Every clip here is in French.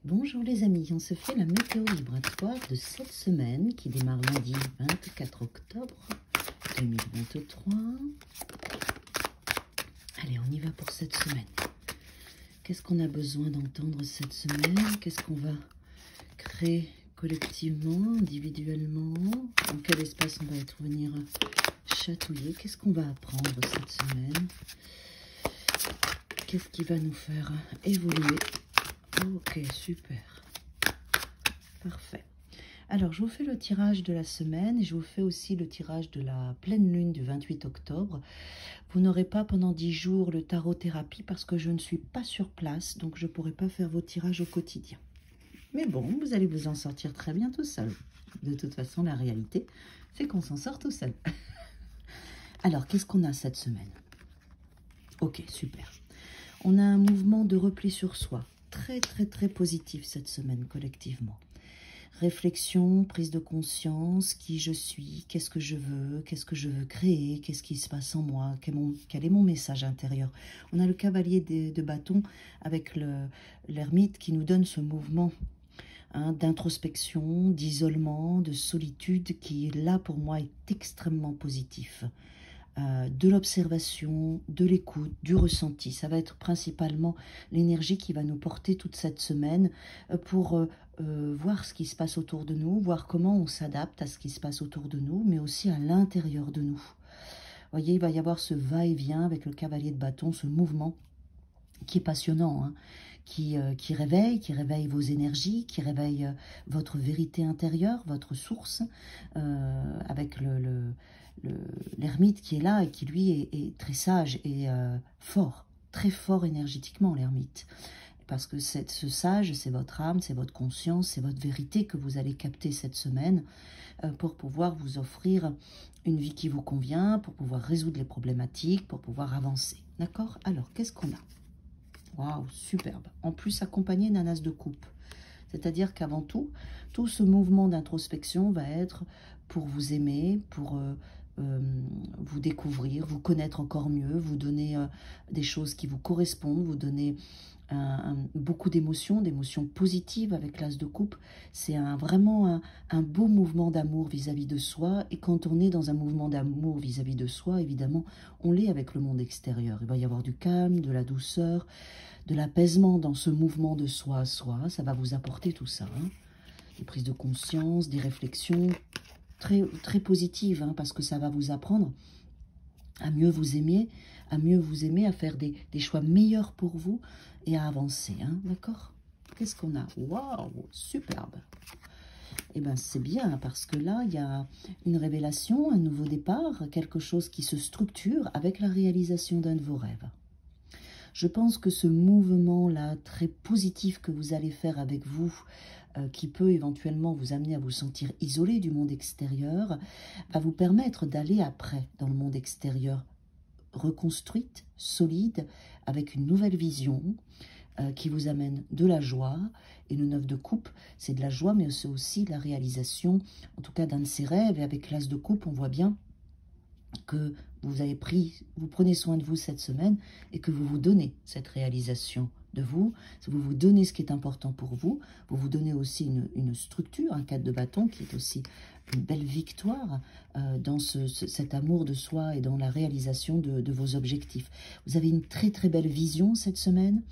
Bonjour les amis, on se fait la météo vibratoire de cette semaine qui démarre lundi 24 octobre 2023. Allez, on y va pour cette semaine. Qu'est-ce qu'on a besoin d'entendre cette semaine? Qu'est-ce qu'on va créer collectivement, individuellement? Dans quel espace on va venir chatouiller? Qu'est-ce qu'on va apprendre cette semaine? Qu'est-ce qui va nous faire évoluer? Ok, super. Parfait. Alors, je vous fais le tirage de la semaine et je vous fais aussi le tirage de la pleine lune du 28 octobre. Vous n'aurez pas pendant 10 jours le tarot thérapie parce que je ne suis pas sur place, donc je ne pourrai pas faire vos tirages au quotidien. Mais bon, vous allez vous en sortir très bien tout seul. De toute façon, la réalité, c'est qu'on s'en sort tout seul. Alors, qu'est-ce qu'on a cette semaine? Ok, super. On a un mouvement de repli sur soi. Très positif cette semaine collectivement. Réflexion, prise de conscience, qui je suis, qu'est-ce que je veux créer, qu'est-ce qui se passe en moi, quel est mon message intérieur. On a le cavalier de bâton avec l'ermite qui nous donne ce mouvement d'introspection, d'isolement, de solitude qui là pour moi est extrêmement positif. De l'observation, de l'écoute, du ressenti. Ça va être principalement l'énergie qui va nous porter toute cette semaine pour voir ce qui se passe autour de nous, voir comment on s'adapte à ce qui se passe autour de nous, mais aussi à l'intérieur de nous. Vous voyez, il va y avoir ce va-et-vient avec le cavalier de bâton, ce mouvement qui est passionnant, hein, qui réveille vos énergies, qui réveille votre vérité intérieure, votre source, avec l'ermite qui est là et qui lui est très sage et fort, très fort énergétiquement l'ermite. Parce que ce sage, c'est votre âme, c'est votre conscience, c'est votre vérité que vous allez capter cette semaine pour pouvoir vous offrir une vie qui vous convient, pour pouvoir résoudre les problématiques, pour pouvoir avancer. D'accord? Alors, qu'est-ce qu'on a? Waouh, superbe. En plus, accompagné d'un as de coupe. C'est-à-dire qu'avant tout, tout ce mouvement d'introspection va être pour vous aimer, pour vous découvrir, vous connaître encore mieux, vous donner des choses qui vous correspondent, vous donner beaucoup d'émotions, positives avec l'as de coupe. C'est vraiment un beau mouvement d'amour vis-à-vis de soi. Et quand on est dans un mouvement d'amour vis-à-vis de soi, évidemment, on l'est avec le monde extérieur. Il va y avoir du calme, de la douceur, de l'apaisement dans ce mouvement de soi à soi. Ça va vous apporter tout ça. Hein. Des prises de conscience, des réflexions très positives, hein, parce que ça va vous apprendre à mieux vous aimer, à faire des choix meilleurs pour vous et à avancer, hein, d'accord? Qu'est-ce qu'on a? Waouh, superbe! Eh bien, c'est bien, parce que là, il y a une révélation, un nouveau départ, quelque chose qui se structure avec la réalisation d'un de vos rêves. Je pense que ce mouvement-là, très positif que vous allez faire avec vous, qui peut éventuellement vous amener à vous sentir isolé du monde extérieur, va vous permettre d'aller après dans le monde extérieur reconstruite, solide, avec une nouvelle vision qui vous amène de la joie. Et le 9 de coupe, c'est de la joie, mais c'est aussi la réalisation, en tout cas d'un de ses rêves. Et avec l'as de coupe, on voit bien que vous prenez soin de vous cette semaine et que vous vous donnez cette réalisation de vous. Vous vous donnez ce qui est important pour vous. Vous vous donnez aussi une structure, un cadre de bâton qui est aussi une belle victoire dans cet amour de soi et dans la réalisation de vos objectifs. Vous avez une très belle vision cette semaine.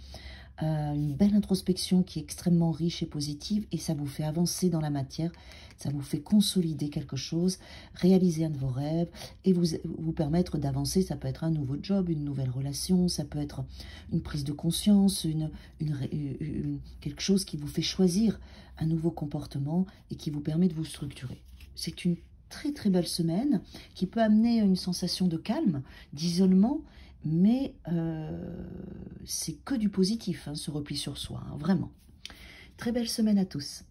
Une belle introspection qui est extrêmement riche et positive et ça vous fait avancer dans la matière, ça vous fait consolider quelque chose, réaliser un de vos rêves et vous permettre d'avancer. Ça peut être un nouveau job, une nouvelle relation, ça peut être une prise de conscience, quelque chose qui vous fait choisir un nouveau comportement et qui vous permet de vous structurer. C'est une très belle semaine qui peut amener une sensation de calme, d'isolement, mais c'est que du positif, hein, ce repli sur soi, hein, vraiment. Très belle semaine à tous.